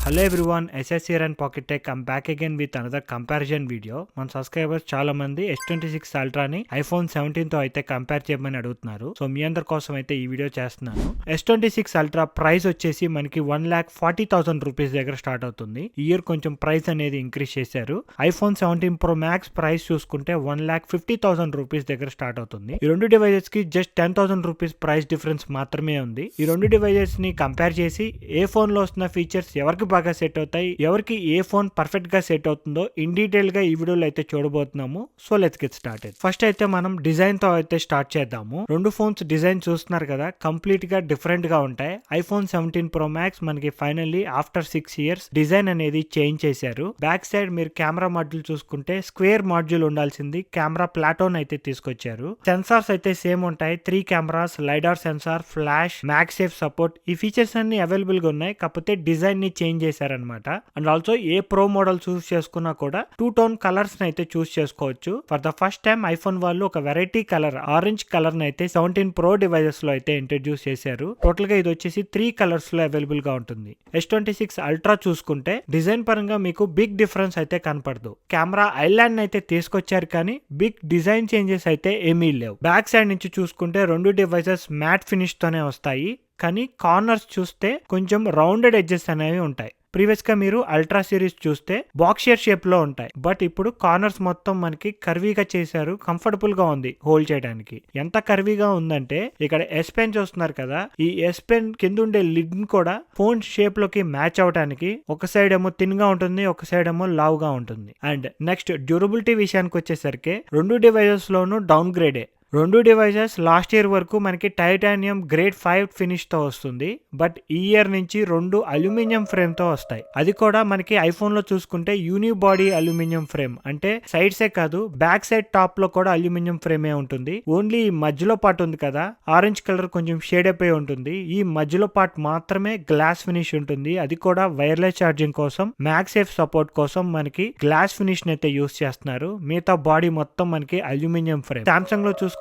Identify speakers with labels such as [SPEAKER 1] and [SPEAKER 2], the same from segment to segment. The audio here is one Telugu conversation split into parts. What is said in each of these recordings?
[SPEAKER 1] Hello everyone, SS here and Pocket Tech. I'm back again with another comparison video. మన సబ్స్క్రైబర్స్ చాలా మంది S26 అల్ట్రాని iPhone 17 తో అయితే కంపేర్ చేయమని అడుగుతున్నారు. సో మీ అందరి కోసం అయితే ఈ వీడియో చేస్తున్నాను. S26 అల్ట్రా ప్రైస్ వచ్చేసి మనకి 1,40,000 రూపీస్ దగ్గర స్టార్ట్ అవుతుంది. ఈ ఇయర్ కొంచెం ప్రైస్ అనేది ఇంక్రీజ్ చేశారు. iPhone 17 Pro Max ప్రైస్ చూసుకుంటే 1,50,000 రూపీస్ దగ్గర స్టార్ట్ అవుతుంది. ఈ రెండు డివైజెస్ కి జస్ట్ 10,000 రూపీస్ ప్రైస్ డిఫరెన్స్ మాత్రమే ఉంది. ఈ రెండు డివైజెస్ ని కంపేర్ చేసి ఏ ఫోన్ లో వస్తున్న ఫీచర్స్ ఎవరికి బాగా సెట్ అవుతాయి, ఎవరికి ఏ ఫోన్ పర్ఫెక్ట్ గా సెట్ అవుతుందో ఇన్ డీటెయిల్ గా ఈ వీడియోలో అయితే చూడబోతున్నాము. So let's get started. First అయితే మనం డిజైన్ తో అయితే స్టార్ట్ చేద్దాము. రెండు ఫోన్స్ డిజైన్ చూస్తున్నారు కదా, కంప్లీట్ గా డిఫరెంట్ గా ఉంటాయి. iPhone 17 Pro Max మనకి ఫైనల్లీ ఆఫ్టర్ 6 years డిజైన్ అనేది చేంజ్ చేశారు. బ్యాక్ సైడ్ మీరు కెమెరా మాడ్యూల్ చూసుకుంటే స్క్వేర్ మాడ్యూల్ ఉండాల్సింది కెమెరా ప్లాటోన్ అయితే తీసుకొచ్చారు. సెన్సార్స్ అయితే సేమ్ ఉంటాయి. 3 cameras, lidar sensor, flash, MagSafe support, ఈ ఫీచర్స్ అన్ని అవైలబుల్ గా ఉన్నాయి. కాకపోతే డిజైన్ ని చేంజ్ చేశారనమాట. అండ్ ఆల్సో ఏ ప్రో మోడల్ చూస్ చేసుకున్నా కూడా 2 టోన్ కలర్స్ అయితే చూస్ చేసుకోవచ్చు. For the first time iPhone వాళ్ళు ఒక వెరైటీ కలర్, ఆరెంజ్ కలర్ అయితే 17 Pro డివైజెస్ లో అయితే ఇంట్రడ్యూస్ చేశారు. టోటల్ గా ఇది వచ్చేసి 3 కలర్స్ లో అవైలబుల్ గా ఉంటుంది. S26 అల్ట్రా చూసుకుంటే డిజైన్ పరంగా మీకు బిగ్ డిఫరెన్స్ అయితే కనపడదు. కెమెరా ఐలాండ్ అయితే తీసుకొచ్చారు కానీ బిగ్ డిజైన్ చేంజెస్ అయితే ఏమీ లేవు. బ్యాక్ సైడ్ నుంచి చూసుకుంటే రెండు డివైజెస్ మ్యాట్ ఫినిష్ తోనే వస్తాయి. కానీ కార్నర్స్ చూస్తే కొంచెం రౌండెడ్ ఎడ్జెస్ అనేవి ఉంటాయి. ప్రీవియస్ గా మీరు అల్ట్రా సిరీస్ చూస్తే బాక్స్ షేప్ లో ఉంటాయి. బట్ ఇప్పుడు కార్నర్స్ మొత్తం మనకి కర్వీగా చేశారు. కంఫర్టబుల్ గా ఉంది హోల్డ్ చేయడానికి. ఎంత కర్వీగా ఉందంటే ఇక్కడ ఎస్ పెన్ చూస్తున్నారు కదా, ఈ ఎస్ పెన్ కింద ఉండే లిడ్ కూడా ఫోన్ షేప్ లోకి మ్యాచ్ అవడానికి ఒక సైడ్ ఏమో థిన్ గా ఉంటుంది, ఒక సైడ్ ఏమో లావ్ గా ఉంటుంది. అండ్ నెక్స్ట్ డ్యూరబిలిటీ విషయానికి వచ్చేసరికి రెండు డివైజెస్ లోనూ డౌన్ గ్రేడే. రెండు డివైజెస్ లాస్ట్ ఇయర్ వరకు మనకి టైటానియం గ్రేడ్ 5 ఫినిష్ తో వస్తుంది. బట్ ఈ ఇయర్ నుంచి రెండు అల్యూమినియం ఫ్రేమ్ తో వస్తాయి. అది కూడా మనకి ఐఫోన్ లో చూసుకుంటే యూని బాడీ అల్యూమినియం ఫ్రేమ్, అంటే సైడ్సే కాదు బ్యాక్ సైడ్ టాప్ లో కూడా అల్యూమినియం ఫ్రేమే ఉంటుంది. ఓన్లీ ఈ మధ్యలో పార్ట్ ఉంది కదా, ఆరెంజ్ కలర్ కొంచెం షేడ్ అయిపోయి ఉంటుంది. ఈ మధ్యలో పార్ట్ మాత్రమే గ్లాస్ ఫినిష్ ఉంటుంది. అది కూడా వైర్లెస్ ఛార్జింగ్ కోసం, మ్యాగ్సేఫ్ సపోర్ట్ కోసం మనకి గ్లాస్ ఫినిష్ అయితే యూస్ చేస్తున్నారు. మిగతా బాడీ మొత్తం మనకి అల్యూమినియం ఫ్రేమ్. సామ్సంగ్ లో చూసుకుంటే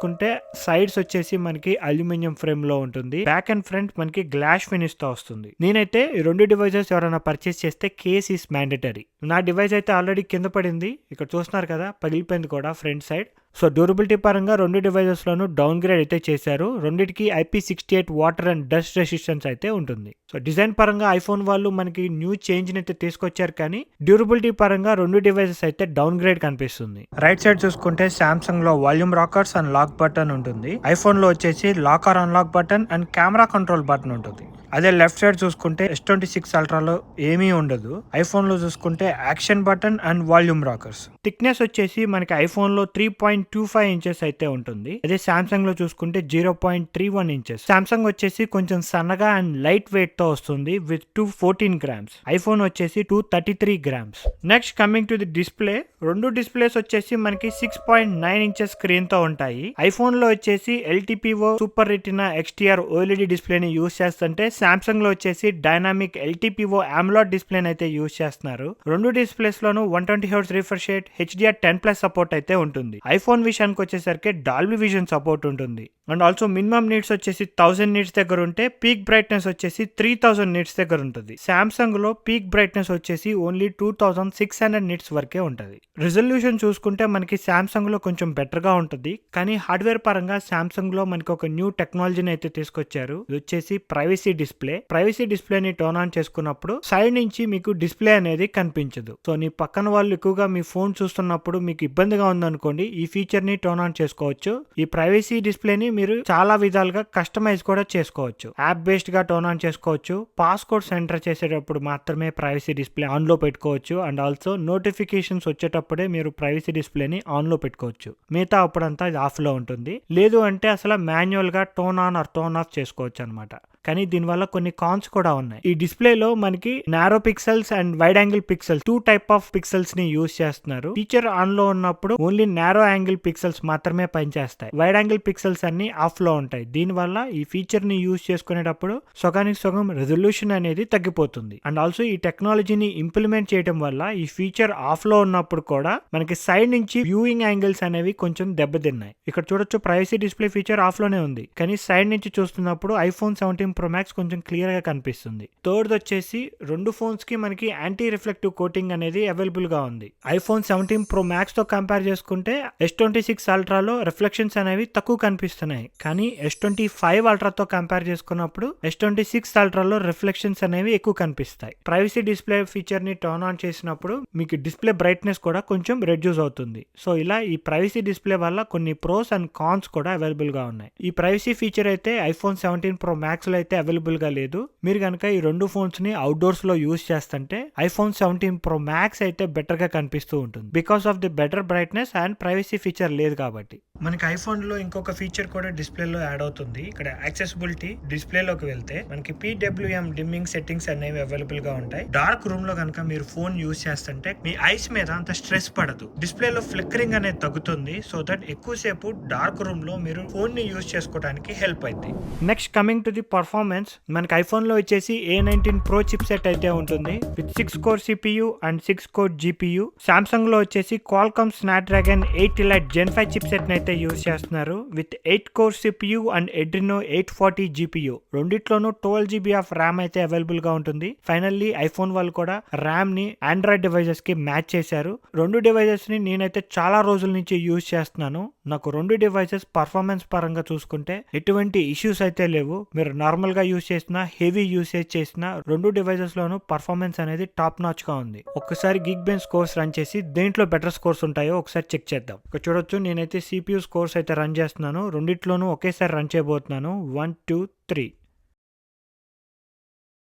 [SPEAKER 1] సైడ్స్ వచ్చేసి మనకి అల్యూమినియం ఫ్రేమ్ లో ఉంటుంది. బ్యాక్ అండ్ ఫ్రంట్ మనకి గ్లాస్ ఫినిష్ తో వస్తుంది. నేనైతే ఈ రెండు డివైజెస్ ఎవరైనా పర్చేస్ చేస్తే కేస్ ఈస్ మ్యాండేటరీ. నా డివైస్ అయితే ఆల్రెడీ కింద పడింది, ఇక్కడ చూస్తున్నారు కదా, పగిలిపోయింది కూడా ఫ్రంట్ సైడ్. సో డ్యూరబిలిటీ పరంగా రెండు డివైజెస్ లోనూ డౌన్ గ్రేడ్ అయితే చేశారు. రెండింటికి IP68 water and dust resistance అయితే ఉంటుంది. సో డిజైన్ పరంగా ఐఫోన్ వాళ్ళు మనకి న్యూ చేంజ్ అయితే తీసుకొచ్చారు, కానీ డ్యూరబిలిటీ పరంగా రెండు డివైజెస్ అయితే డౌన్ గ్రేడ్ కనిపిస్తుంది. రైట్ సైడ్ చూసుకుంటే సామ్సంగ్ లో volume rockers and lock button ఉంటుంది. ఐఫోన్ లో వచ్చేసి lock or unlock button and camera control button ఉంటుంది. అదే లెఫ్ట్ సైడ్ చూసుకుంటే S26 అల్ట్రాలో ఏమీ ఉండదు. ఐఫోన్ లో చూసుకుంటే action button and volume rockers. Thickness వచ్చేసి మనకి ఐఫోన్ లో 3.25 ఇంచెస్ అయితే ఉంటుంది. అదే సామ్సంగ్ లో చూసుకుంటే 0.31 ఇంచెస్. సామ్సంగ్ వచ్చేసి కొంచెం సన్నగా అండ్ లైట్ వెయిట్ తో వస్తుంది విత్ 214 grams. ఐఫోన్ వచ్చేసి 233 grams. Next coming to the display, రెండు డిస్ప్లేస్ వచ్చేసి మనకి 6.9 ఇంచెస్ స్క్రీన్ తో ఉంటాయి. ఐఫోన్ లో వచ్చేసి LTPO Super Retina XDR OLED డిస్ప్లేని యూస్ చేస్తుంటే సామ్సంగ్ లో వచ్చేసి డైనామిక్ LTPO AMOLED డిస్ప్లే అయితే యూస్ చేస్తున్నారు. రెండు డిస్ప్లేస్ లోను 120Hz refresh rate, HDR10+ support అయితే ఉంటుంది. ఐఫోన్ విషయానికి వచ్చేసరికి డాల్బీ విజన్ సపోర్ట్ ఉంటుంది. అండ్ ఆల్సో మినిమం నీట్స్ వచ్చేసి 1000 nits దగ్గర ఉంటే పీక్ బ్రైట్నెస్ వచ్చేసి 3000 nits దగ్గర ఉంటుంది. సామ్సంగ్ లో పీక్ బ్రైట్నెస్ వచ్చేసి ఓన్లీ 2600 nits వరకే ఉంటుంది. రిజల్యూషన్ చూసుకుంటే మనకి సామ్సంగ్ లో కొంచెం బెటర్ గా ఉంటుంది, కానీ హార్డ్వేర్ పరంగా సామ్సంగ్ లో మనకి ఒక న్యూ టెక్నాలజీని అయితే తీసుకొచ్చారు. ఇది వచ్చేసి ప్రైవసీ డిస్ప్లే. ప్రైవసీ డిస్ప్లేని టర్న్ ఆన్ చేసుకున్నప్పుడు సైడ్ నుంచి మీకు డిస్ప్లే అనేది కనిపించదు. సో నీ పక్కన వాళ్ళు ఎక్కువగా మీ ఫోన్ చూస్తున్నప్పుడు మీకు ఇబ్బందిగా ఉందనుకోండి, ఈ ఫీచర్ ని టర్న్ ఆన్ చేసుకోవచ్చు. ఈ ప్రైవసీ డిస్ప్లేని మీరు చాలా విధాలుగా కస్టమైజ్ కూడా చేసుకోవచ్చు. యాప్ బేస్డ్ గా టర్న్ ఆన్ చేసుకోవచ్చు. పాస్కోడ్స్ ఎంటర్ చేసేటప్పుడు మాత్రమే ప్రైవసీ డిస్ప్లే ఆన్ లో పెట్టుకోవచ్చు. అండ్ ఆల్సో నోటిఫికేషన్స్ వచ్చేటప్పుడే మీరు ప్రైవసీ డిస్ప్లేని ఆన్ లో పెట్టుకోవచ్చు. మిగతా అప్పుడంతా ఇది ఆఫ్ లో ఉంటుంది. లేదు అంటే అసలు మాన్యువల్ గా turn on or turn off చేసుకోవచ్చు అనమాట. కానీ దీనివల్ల కొన్ని కాన్స్ కూడా ఉన్నాయి. ఈ డిస్ప్లేలో మనకి narrow pixels and wide angle pixels, 2 type of pixels ని యూస్ చేస్తున్నారు. ఫీచర్ ఆన్ లో ఉన్నప్పుడు ఓన్లీ నారో యాంగిల్ పిక్సెల్స్ మాత్రమే పనిచేస్తాయి. వైడ్ యాంగిల్ పిక్సెల్స్ అన్ని ఆఫ్ లో ఉంటాయి. దీనివల్ల ఈ ఫీచర్ ని యూస్ చేసుకునేటప్పుడు సగానికి సగం రెజల్యూషన్ అనేది తగ్గిపోతుంది. అండ్ ఆల్సో ఈ టెక్నాలజీని ఇంప్లిమెంట్ చేయడం వల్ల ఈ ఫీచర్ ఆఫ్ లో ఉన్నప్పుడు కూడా మనకి సైడ్ నుంచి వ్యూయింగ్ యాంగిల్స్ అనేవి కొంచెం దెబ్బతిన్నాయి. ఇక్కడ చూడొచ్చు ప్రైవసీ డిస్ప్లే ఫీచర్ ఆఫ్ లోనే ఉంది, కానీ సైడ్ నుంచి చూస్తున్నప్పుడు iPhone 17 Pro Max కొంచెం క్లియర్ గా కనిపిస్తుంది. థర్డ్ వచ్చేసి రెండు ఫోన్స్ కి మనకి యాంటీ రిఫ్లెక్టివ్ కోటింగ్ అనేది అవైలబుల్ గా ఉంది. iPhone 17 Pro Max తో కంపేర్ చేసుకుంటే S26 Ultra లో రిఫ్లెక్షన్స్ అనేవి తక్కువ కనిపిస్తున్నాయి. కానీ S25 Ultra తో కంపేర్ చేసుకున్నప్పుడు S26 Ultra లో రిఫ్లెక్షన్స్ అనేవి ఎక్కువ కనిపిస్తాయి. ప్రైవసీ డిస్ప్లే ఫీచర్ ని టర్న్ ఆన్ చేసినప్పుడు మీకు డిస్ప్లే బ్రైట్నెస్ కూడా కొంచెం రెడ్యూస్ అవుతుంది. సో ఇలా ఈ ప్రైవసీ డిస్ప్లే వల్ల కొన్ని ప్రోస్ అండ్ కాన్స్ కూడా అవైలబుల్ గా ఉన్నాయి. ఈ ప్రైవసీ ఫీచర్ అయితే iPhone 17 Pro Max లో అయితే అవైలబుల్ గా లేదు. మీరు కనుక ఈ రెండు ఫోన్స్ ని అవుట్డోర్స్ లో యూజ్ చేస్తుంటే iPhone 17 Pro Max అయితే బెటర్ గా కనిపిస్తూ ఉంటుంది. Because of the better brightness and privacy feature లేదు కాబట్టి. మనకి ఐఫోన్ లో ఇంకొక ఫీచర్ కూడా డిస్ప్లే లో యాడ్ అవుతుంది. ఇక్కడ యాక్సెసిబిలిటీ డిస్ప్లే లోకి వెళ్తే మనకి PWM డిమ్మింగ్ సెట్టింగ్స్ అనేవి అవైలబుల్ గా ఉంటాయి. డార్క్ రూమ్ లో కనుక మీరు ఫోన్ యూజ్ చేస్తుంటే మీ ఐస్ మీద అంత స్ట్రెస్ పడదు. డిస్ప్లే లో ఫ్లిక్కరింగ్ అనేది తగ్గుతుంది. సో దట్ ఎక్కువసేపు డార్క్ రూమ్ లో మీరు ఫోన్ ని యూజ్ చేసుకోవడానికి హెల్ప్ అయింది. Next coming to the performance, మనకి ఐఫోన్ లో వచ్చేసి A19 Pro చిప్ సెట్ అయితే ఉంటుంది with 6 core CPU and 6 core GPU. Samsung లో వచ్చేసి Qualcomm Snapdragon 8 Elite Gen 5 chip set అయితే యూజ్ చేస్తున్నారు with 8 core CPU and Adreno 840 GPU. రెండిట్లోనూ 12 GB ఆఫ్ ర్యామ్ అయితే అవైలబుల్ గా ఉంటుంది. ఫైనల్లీ ఐఫోన్ వాళ్ళు కూడా ర్యామ్ ని ఆండ్రాయిడ్ డివైజెస్ కి మ్యాచ్ చేశారు. రెండు డివైజెస్ ని నేనైతే చాలా రోజుల నుంచి యూజ్ చేస్తున్నాను. నాకు రెండు డివైసెస్ పర్ఫార్మెన్స్ పరంగా చూసుకుంటే ఎటువంటి ఇష్యూస్ అయితే లేవు. మీరు నార్మల్ గా యూజ్ చేసినా హెవీ యూసేజ్ చేసినా రెండు డివైసెస్ లోనూ పర్ఫార్మెన్స్ అనేది టాప్ నాచ్ గా ఉంది. ఒక్కసారి Geekbench స్కోర్స్ రన్ చేసి దేంట్లో బెటర్ స్కోర్స్ ఉంటాయో ఒకసారి చెక్ చేద్దాం. ఇక్కడ చూడొచ్చు, నేనైతే CPU స్కోర్స్ అయితే రన్ చేస్తున్నాను. రెండిట్లోనూ ఒకేసారి రన్ చేయబోతున్నాను. 1 2 3.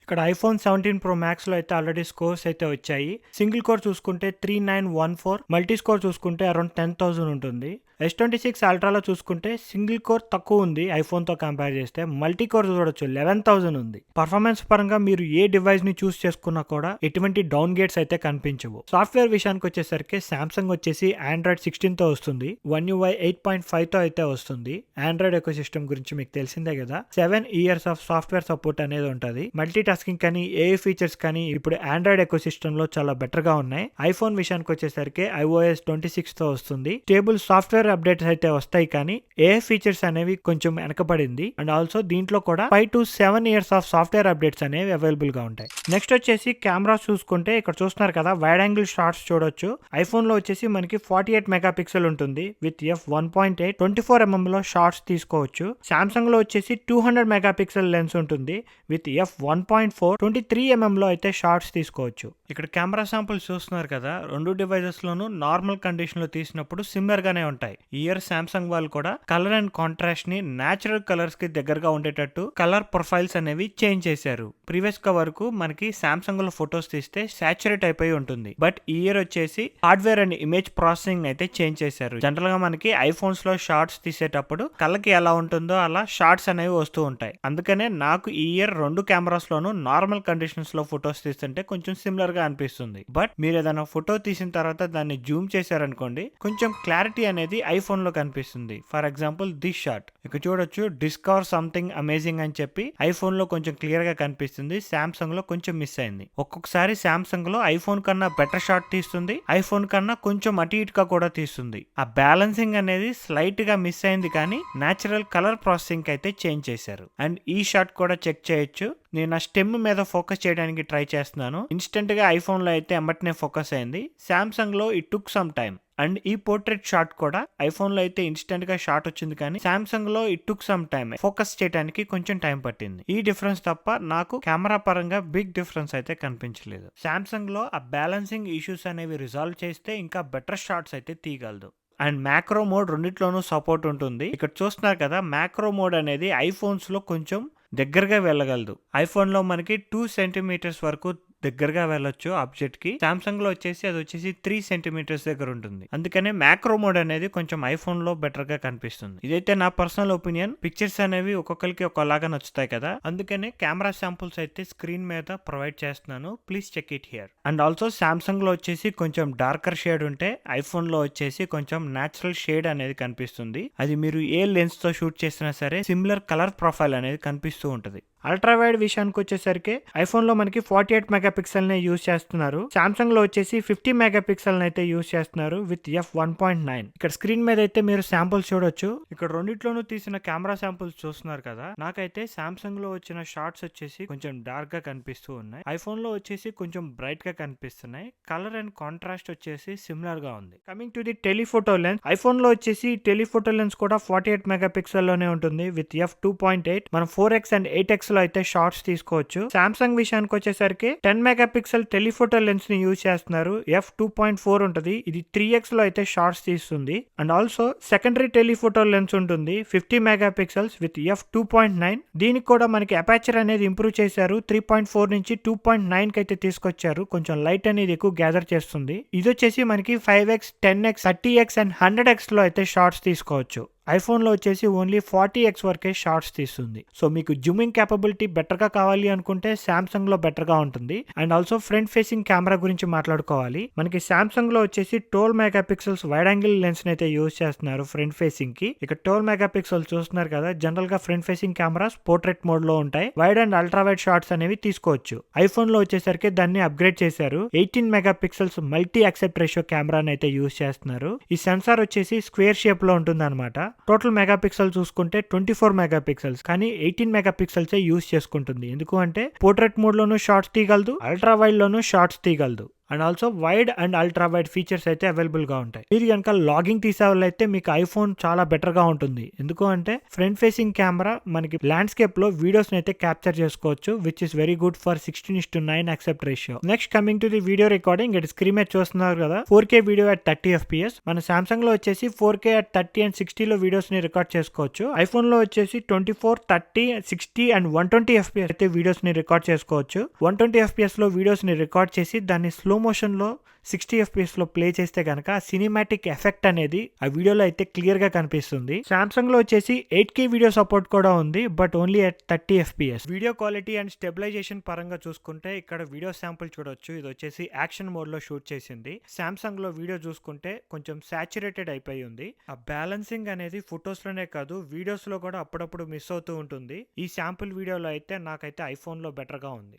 [SPEAKER 1] ఇక్కడ iPhone 17 Pro Max లో అయితే ఆల్రెడీ స్కోర్స్ అయితే వచ్చాయి. సింగిల్ కోర్ చూసుకుంటే 3914, మల్టీ స్కోర్ చూసుకుంటే అరౌండ్ 10,000 ఉంటుంది. S26 Ultra లో చూసుకుంటే సింగిల్ కోర్ తక్కువ ఉంది ఐఫోన్ తో కంపేర్ చేస్తే. మల్టీ కోర్ చూడొచ్చు 11,000 ఉంది. పర్ఫార్మెన్స్ పరంగా మీరు ఏ డివైస్ ని చూస్ చేసుకున్నా కూడా ఎటువంటి డౌన్ గేట్స్ అయితే కనిపించవు. సాఫ్ట్వేర్ విషయానికి వచ్చేసరికి సామ్సంగ్ వచ్చేసి Android 16 తో వస్తుంది. One UI 8.5 తో అయితే వస్తుంది. ఆండ్రాయిడ్ ఎకో సిస్టమ్ గురించి మీకు తెలిసిందే కదా. 7 years ఆఫ్ సాఫ్ట్వేర్ సపోర్ట్ అనేది ఉంటుంది. మల్టీ టాస్కింగ్ కానీ ఏ ఫీచర్స్ కానీ ఇప్పుడు ఆండ్రాయిడ్ ఎకో సిస్టమ్ లో చాలా బెటర్ గా ఉన్నాయి. ఐఫోన్ విషయానికి వచ్చేసరికి iOS 26 తో వస్తుంది. స్టేబుల్ సాఫ్ట్వేర్ అప్డేట్స్ అయితే వస్తాయి, కానీ ఏ ఫీచర్స్ అనేవి కొంచెం వెనకబడింది. అండ్ ఆల్సో దీంట్లో కూడా 5 to 7 years of software updates అనేవి అవైలబుల్ గా ఉంటాయి. నెక్స్ట్ వచ్చేసి కెమెరాస్ చూసుకుంటే ఇక్కడ చూస్తున్నారు కదా, వైడ్ యాంగిల్ షాట్స్ చూడొచ్చు. ఐఫోన్ లో వచ్చేసి మనకి 48 మెగాపిక్సెల్ ఉంటుంది విత్ f1.8 24mm లో షాట్స్ తీసుకోవచ్చు. సామ్సంగ్ లో వచ్చేసి 200 మెగాపిక్సెల్ లెన్స్ ఉంటుంది విత్ f1.4 23mm లో అయితే షాట్స్ తీసుకోవచ్చు. ఇక్కడ కెమెరా శాంపుల్స్ చూస్తున్నారు కదా, రెండు డివైజెస్ లోనూ నార్మల్ కండిషన్ లో తీసినప్పుడు సిమిలర్ గానే ఉంటాయి. ఈ ఇయర్ సామ్సంగ్ వాళ్ళు కూడా కలర్ అండ్ కాంట్రాస్ట్ ని నేచురల్ కలర్స్ కి దగ్గరగా ఉండేటట్టు కలర్ ప్రొఫైల్స్ అనేవి చేంజ్ చేశారు. ప్రీవియస్ గా వరకు మనకి సామ్సంగ్ లో ఫొటోస్ తీస్తే సాచురేట్ అయిపోయి ఉంటుంది. బట్ ఈ ఇయర్ వచ్చేసి హార్డ్వేర్ అండ్ ఇమేజ్ ప్రాసెసింగ్ అయితే చేంజ్ చేశారు. జనరల్ గా మనకి ఐఫోన్స్ లో షార్ట్స్ తీసేటప్పుడు కళ్ళకి ఎలా ఉంటుందో అలా షార్ట్స్ అనేవి వస్తూ ఉంటాయి. అందుకనే నాకు ఈ ఇయర్ రెండు కెమెరాస్ లోను నార్మల్ కండిషన్స్ లో ఫొటోస్ తీస్తుంటే కొంచెం సిమిలర్ గా అనిపిస్తుంది. బట్ మీరు ఏదైనా ఫోటో తీసిన తర్వాత దాన్ని జూమ్ చేశారనుకోండి, కొంచెం క్లారిటీ అనేది ఐఫోన్ లో కనిపిస్తుంది. ఫర్ ఎగ్జాంపుల్ దిస్ షాట్ ఇక్కడ చూడొచ్చు, డిస్కవర్ సంథింగ్ అమేజింగ్ అని చెప్పి ఐఫోన్ లో కొంచెం క్లియర్ గా కనిపిస్తుంది. సామ్సంగ్ లో కొంచెం మిస్ అయింది. ఒక్కొక్కసారి సామ్సంగ్ లో ఐఫోన్ కన్నా బెటర్ షాట్ తీస్తుంది, ఐఫోన్ కన్నా కొంచెం అటు ఇటుగా కూడా తీస్తుంది. ఆ బ్యాలెన్సింగ్ అనేది స్లైట్ గా మిస్ అయింది, కానీ నేచురల్ కలర్ ప్రాసెసింగ్ అయితే చేంజ్ చేశారు. అండ్ ఈ షాట్ కూడా చెక్ చేయొచ్చు. నేను ఆ స్టెమ్ మీద ఫోకస్ చేయడానికి ట్రై చేస్తున్నాను. ఇన్స్టెంట్ గా ఐఫోన్ లో అయితే ఎమ్మటనే ఫోకస్ అయింది. సామ్సంగ్ లో it took some time. And ఈ పోర్ట్రేట్ షాట్ కూడా ఐఫోన్ లో అయితే ఇన్స్టెంట్ గా షాట్ వచ్చింది, కానీ సామ్సంగ్ లో it took some time. Focus చేయడానికి కొంచెం టైం పట్టింది. ఈ డిఫరెన్స్ తప్ప నాకు కెమెరా పరంగా బిగ్ డిఫరెన్స్ అయితే కనిపించలేదు. సామ్సంగ్ లో ఆ బ్యాలెన్సింగ్ ఇష్యూస్ అనేవి రిజాల్వ్ చేస్తే ఇంకా బెటర్ షాట్స్ అయితే తీయగలదు. అండ్ మ్యాక్రో మోడ్ రెండిట్లోనూ సపోర్ట్ ఉంటుంది. ఇక్కడ చూస్తున్నారు కదా, మ్యాక్రో మోడ్ అనేది ఐఫోన్స్ లో కొంచెం దగ్గరగా వెళ్ళగలదు. ఐఫోన్ లో మనకి 2 సెంటీమీటర్స్ వరకు దగ్గరగా వెళ్ళొచ్చు ఆబ్జెక్ట్ కి. సామ్సంగ్ లో వచ్చేసి అది వచ్చేసి 3 సెంటీమీటర్స్ దగ్గర ఉంటుంది. అందుకనే మ్యాక్రో మోడ్ అనేది కొంచెం ఐఫోన్ లో బెటర్ గా కనిపిస్తుంది. ఇదైతే నా పర్సనల్ ఒపీనియన్. పిక్చర్స్ అనేవి ఒక్కొక్కరికి ఒకలాగా నచ్చుతాయి కదా, అందుకనే కెమెరా శాంపుల్స్ అయితే స్క్రీన్ మీద ప్రొవైడ్ చేస్తున్నాను. Please check it here. And also Samsung లో వచ్చేసి కొంచెం డార్కర్ షేడ్ ఉంటే ఐఫోన్ లో వచ్చేసి కొంచెం నేచురల్ షేడ్ అనేది కనిపిస్తుంది. అది మీరు ఏ లెన్స్ తో షూట్ చేసినా సరే సిమిలర్ కలర్ ప్రొఫైల్ అనేది కనిపిస్తూ ఉంటది. అల్ట్రా వైడ్ విషయానికి వచ్చేసరికి ఐఫోన్ లో మనకి 48 మెగాపిక్సెల్ నే యూజ్ చేస్తున్నారు. సామ్సంగ్ లో వచ్చేసి 50 మెగాపిక్సెల్ అయితే యూజ్ చేస్తున్నారు విత్ f1.9. ఇక్కడ స్క్రీన్ మీద అయితే మీరు శాంపుల్స్ చూడొచ్చు. ఇక్కడ రెండిట్లోనూ తీసిన కెమెరా శాంపుల్స్ చూస్తున్నారు కదా. నాకైతే సామ్సంగ్ లో వచ్చిన షార్ట్స్ వచ్చేసి కొంచెం డార్క్ గా కనిపిస్తూ ఉన్నాయి. ఐఫోన్ లో వచ్చేసి కొంచెం బ్రైట్ గా కనిపిస్తున్నాయి. కలర్ అండ్ కాంట్రాస్ట్ వచ్చేసి సిమిలర్ గా ఉంది. Coming to the telephoto lens, iPhone లో వచ్చేసి టెలిఫోటో లెన్స్ కూడా 48 మెగాపిక్సెల్ లోనే ఉంటుంది విత్ f2.8. మనం 4x అండ్ 8x లో అయితే షార్ట్స్ తీసుకోవచ్చు. సామ్సంగ్ విషయానికి వచ్చేసరికి 10 మెగాపిక్సెల్ టెలిఫోటో లెన్స్ ని యూజ్ చేస్తున్నారు. f2.4 ఉంటుంది. ఇది 3x లో అయితే షార్ట్స్ తీస్తుంది. And also secondary telephoto lens ఉంటుంది 50 మెగాపిక్సెల్స్ విత్ f2.9. దీనికి కూడా మనకి అపాచర్ అనేది ఇంప్రూవ్ చేశారు. 3.4 నుంచి 2.9 కి అయితే తీసుకొచ్చారు. కొంచెం లైట్ అనేది ఎక్కువ గ్యాదర్ చేస్తుంది. ఇది వచ్చేసి మనకి 5x, 10x, 30x and 100x లో అయితే షార్ట్స్ తీసుకోవచ్చు. ఐఫోన్ లో వచ్చేసి ఓన్లీ 40x వరకే షార్ట్స్ తీస్తుంది. సో మీకు జూమింగ్ కేపబిలిటీ బెటర్ గా కావాలి అనుకుంటే సామ్సంగ్ లో బెటర్ గా ఉంటుంది. And also front facing camera గురించి మాట్లాడుకోవాలి. మనకి సామ్సంగ్ లో వచ్చేసి 12 మెగాపిక్సెల్స్ వైడ్ యాంగిల్ లెన్స్ అయితే యూజ్ చేస్తున్నారు ఫ్రంట్ ఫేసింగ్ కి. ఇక 12 మెగాపిక్సెల్స్ చూస్తున్నారు కదా. జనరల్ గా front facing cameras portrait mode లో ఉంటాయి. Wide and ultra wide shots అనేవి తీసుకోవచ్చు. ఐఫోన్ లో వచ్చేసరికి దాన్ని అప్గ్రేడ్ చేశారు. 18 మెగాపిక్సెల్స్ మల్టీ యాక్సెప్ట్ రేషియో కెమెరాని అయితే యూజ్ చేస్తున్నారు. ఈ సెన్సార్ వచ్చేసి స్క్వేర్ షేప్ లో ఉంటుంది అనమాట. టోటల్ మెగాపిక్సెల్ చూసుకుంటే 24 మెగాపిక్సెల్స్, కానీ 18 మెగాపిక్సెల్స్ యూజ్ చేసుకుంటుంది. ఎందుకు అంటే పోర్ట్రేట్ మోడ్ లోను షార్ట్స్ తీయగలదు, అల్ట్రా వైడ్ లోను షార్ట్స్ తీయగలదు. And also wide and ultra wide features అయితే అవైలబుల్ గా ఉంటాయి. మీరు కనుక లాగింగ్ తీసే వాళ్ళు అయితే మీకు ఐఫోన్ చాలా బెటర్ గా ఉంటుంది. ఎందుకు అంటే ఫ్రంట్ ఫేసింగ్ కెమెరా మనకి ల్యాండ్స్కేప్ లో వీడియోస్ అయితే క్యాప్చర్ చేసుకోవచ్చు, which is very good for 16:9 accept ratio. Next coming to the video recording, ఇక్కడ స్క్రీన్ మీద చూస్తున్నారు కదా 4K వీడియో అట్ 30 FPS. మన సామ్సంగ్ లో వచ్చేసి 4K అట్ 30 అండ్ 60 లో వీడియోస్ ని రికార్డ్ చేసుకోవచ్చు. ఐఫోన్ లో వచ్చేసి 24, 30, 60 అండ్ 120 FPS అయితే వీడియోస్ ని రికార్డ్ చేసుకోవచ్చు. 120 FPS లో వీడియోస్ ని రికార్డ్ చేసి దాన్ని స్లో మోషన్ లో 60 FPS లో ప్లే చేస్తే గనక సినిమాటిక్ ఎఫెక్ట్ అనేది ఆ వీడియోలో అయితే క్లియర్ గా కనిపిస్తుంది. సామ్సంగ్ లో వచ్చేసి 8K వీడియో సపోర్ట్ కూడా ఉంది, but only at 30 FPS. Video quality and stabilization పరంగా చూసుకుంటే ఇక్కడ వీడియో శాంపుల్ చూడొచ్చు. ఇది వచ్చేసి యాక్షన్ మోడ్ లో షూట్ చేసింది. సామ్సంగ్ లో వీడియో చూసుకుంటే కొంచెం సాచురేటెడ్ అయిపోయి ఉంది. ఆ బ్యాలెన్సింగ్ అనేది ఫొటోస్ లోనే కాదు వీడియోస్ లో కూడా అప్పుడప్పుడు మిస్ అవుతూ ఉంటుంది. ఈ శాంపుల్ వీడియోలో అయితే నాకైతే ఐఫోన్ లో బెటర్ గా ఉంది.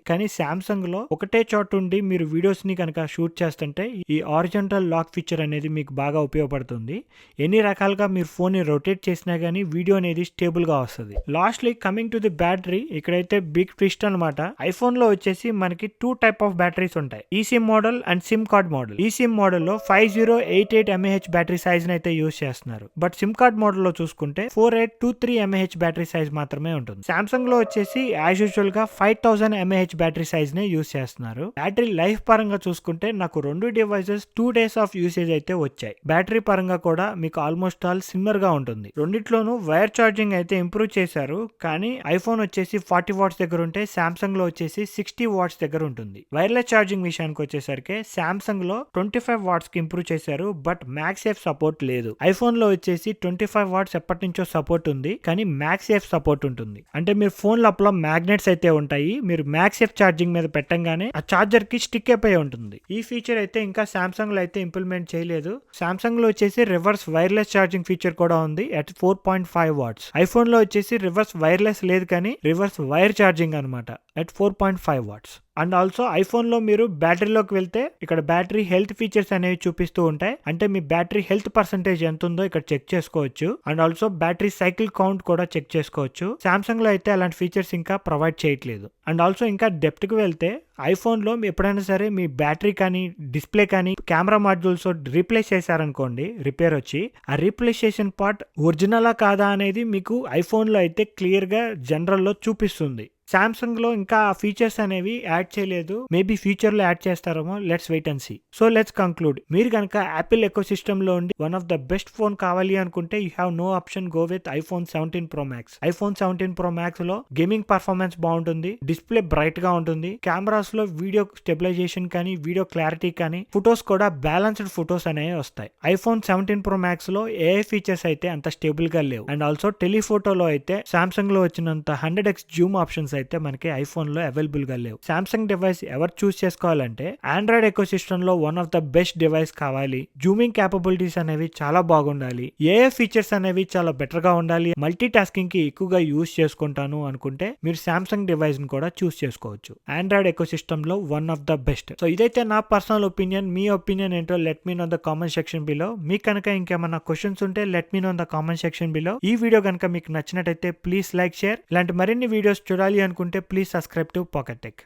[SPEAKER 1] కానీ సామ్సంగ్ లో ఒకటే చోట ఉండి మీరు వీడియోస్ ని కనుక షూట్ చేస్తుంటే ఈ హారిజాంటల్ లాక్ ఫీచర్ అనేది మీకు బాగా ఉపయోగపడుతుంది. ఎన్ని రకాలుగా మీరు ఫోన్ ని రొటేట్ చేసినా గానీ వీడియో అనేది స్టేబుల్ గా వస్తుంది. Lastly coming to the battery, ఇక్కడైతే బిగ్ ట్విస్ట్ అనమాట. ఐఫోన్ లో వచ్చేసి మనకి 2 టైప్ ఆఫ్ బ్యాటరీస్ ఉంటాయి, eSIM model and SIM card model. ESIM model లో 5088 mAh బ్యాటరీ సైజ్ అయితే యూజ్ చేస్తున్నారు. బట్ సిమ్ కార్డ్ మోడల్ లో చూసుకుంటే 4823 mAh బ్యాటరీ సైజ్ మాత్రమే ఉంటుంది. సామ్సంగ్ లో వచ్చేసి యాజ్ యూజువల్ గా 5000 mAh బ్యాటరీ సైజ్ నే యూజ్ చేస్తున్నారు. బ్యాటరీ లైఫ్ పరంగా చూసుకుంటే నాకు 2 డివైసెస్ 2 days ఆఫ్ యూసేజ్ అయితే వచ్చాయి. బ్యాటరీ పరంగా కూడా మీకు ఆల్మోస్ట్ ఆల్ సిమిలర్ గా ఉంటుంది. రెండిట్లోనూ వైర్ ఛార్జింగ్ అయితే ఇంప్రూవ్ చేశారు, కానీ ఐఫోన్ వచ్చేసి 40 వాట్స్ దగ్గర ఉంటే సామ్సంగ్ లో వచ్చేసి 60 వాట్స్ దగ్గర ఉంటుంది. వైర్లెస్ ఛార్జింగ్ విషయానికి వచ్చేసరికి సామ్సంగ్ లో 25 వాట్స్ కి ఇంప్రూవ్ చేశారు, బట్ మ్యాక్సేఫ్ సపోర్ట్ లేదు. ఐఫోన్ లో వచ్చేసి 25 వాట్స్ ఎప్పటి నుంచో సపోర్ట్ ఉంది, కానీ మ్యాక్సేఫ్ సపోర్ట్ ఉంటుంది. అంటే మీరు ఫోన్ లోపల మ్యాగ్నెట్స్ అయితే ఉంటాయి, మీరు మ్యాక్సేఫ్ ఛార్జింగ్ మీద పెట్టంగానే ఆ చార్జర్ కి స్టిక్ అయిపోయి ఉంటుంది. ఈ ఫీచర్ అయితే ఇంకా సామ్సంగ్ లో అయితే ఇంప్లిమెంట్ చేయలేదు. సామ్సంగ్ లో వచ్చేసి రివర్స్ వైర్లెస్ ఛార్జింగ్ ఫీచర్ కూడా ఉంది అట్ 4.5 వాట్స్. ఐఫోన్ లో వచ్చేసి రివర్స్ వైర్లెస్ లేదు, కానీ రివర్స్ వైర్ ఛార్జింగ్ అనమాట at 4.5 watts. And also iPhone లో మీరు బ్యాటరీలోకి వెళ్తే ఇక్కడ బ్యాటరీ హెల్త్ ఫీచర్స్ అనేవి చూపిస్తూ ఉంటాయి. అంటే మీ బ్యాటరీ హెల్త్ పర్సెంటేజ్ ఎంత ఉందో ఇక్కడ చెక్ చేసుకోవచ్చు. And also battery cycle count కూడా చెక్ చేసుకోవచ్చు. సామ్సంగ్ లో అయితే అలాంటి ఫీచర్స్ ఇంకా ప్రొవైడ్ చేయట్లేదు. అండ్ ఆల్సో ఇంకా డెప్త్ కి వెళ్తే ఐఫోన్ లో ఎప్పుడైనా సరే మీ బ్యాటరీ కానీ డిస్ప్లే కానీ కెమెరా మాడ్యూల్స్ రీప్లేస్ చేశారనుకోండి, రిపేర్ వచ్చి ఆ రీప్లేసేషన్ పార్ట్ ఒరిజినలా కాదా అనేది మీకు ఐఫోన్ లో అయితే క్లియర్ గా జనరల్ లో చూపిస్తుంది. సామ్సంగ్ లో ఇంకా ఆ ఫీచర్స్ అనేవి యాడ్ చేయలేదు. మేబీ ఫ్యూచర్ లో యాడ్ చేస్తారేమో. Let's wait and see. So let's conclude. మీరు కనుక యాపిల్ ఎకో సిస్టమ్ లో ఉండి one of the best phone కావాలి అనుకుంటే you have no option, go with iPhone 17 Pro Max. IPhone 17 Pro Max లో గేమింగ్ పర్ఫార్మెన్స్ బాగుంటుంది, డిస్ప్లే బ్రైట్ గా ఉంటుంది, కెమెరాస్ లో వీడియో స్టెబిలైజేషన్ కానీ వీడియో క్లారిటీ కానీ ఫొటోస్ కూడా బ్యాలెన్స్డ్ ఫొటోస్ అనేవి వస్తాయి. ఐఫోన్ 17 Pro Max లో ఏ ఫీచర్స్ అయితే అంత స్టేబుల్ గా లేవు. అండ్ ఆల్సో టెలిఫోటోలో అయితే సామ్సంగ్ లో వచ్చినంత 100x జూమ్ ఆప్షన్స్ అయితే మనకి ఐఫోన్ లో అవైలబుల్ గా లేవు. సామ్సంగ్ డివైస్ ఎవరు చూస్ చేసుకోవాలంటే ఆండ్రాయిడ్ ఎకో సిస్టమ్ లో one of the best device కావాలి, జూమింగ్ క్యాపబిలిటీస్ అనేవి చాలా బాగుండాలి, ఏఏ ఫీచర్స్ అనేవి చాలా బెటర్ గా ఉండాలి, మల్టీ టాస్కింగ్ కి ఎక్కువగా యూస్ చేసుకుంటాను అనుకుంటే మీరు సామ్సంగ్ డివైస్ ని కూడా చూస్ చేసుకోవచ్చు. ఆండ్రాయిడ్ ఎకో సిస్టమ్ లో one of the best. So ఇదైతే నా పర్సనల్ ఒపీనియన్. మీ ఒపీనియన్ ఏంటో let me know the comment section below. మీకు కనుక ఇంకేమన్నా క్వశ్చన్స్ ఉంటే let me know the comment section below. ఈ వీడియో కనుక మీకు నచ్చినట్టయితే ప్లీజ్ లైక్, షేర్. ఇలాంటి మరిన్ని వీడియోస్ చూడాలి అనుకుంటే please subscribe to pocket tech.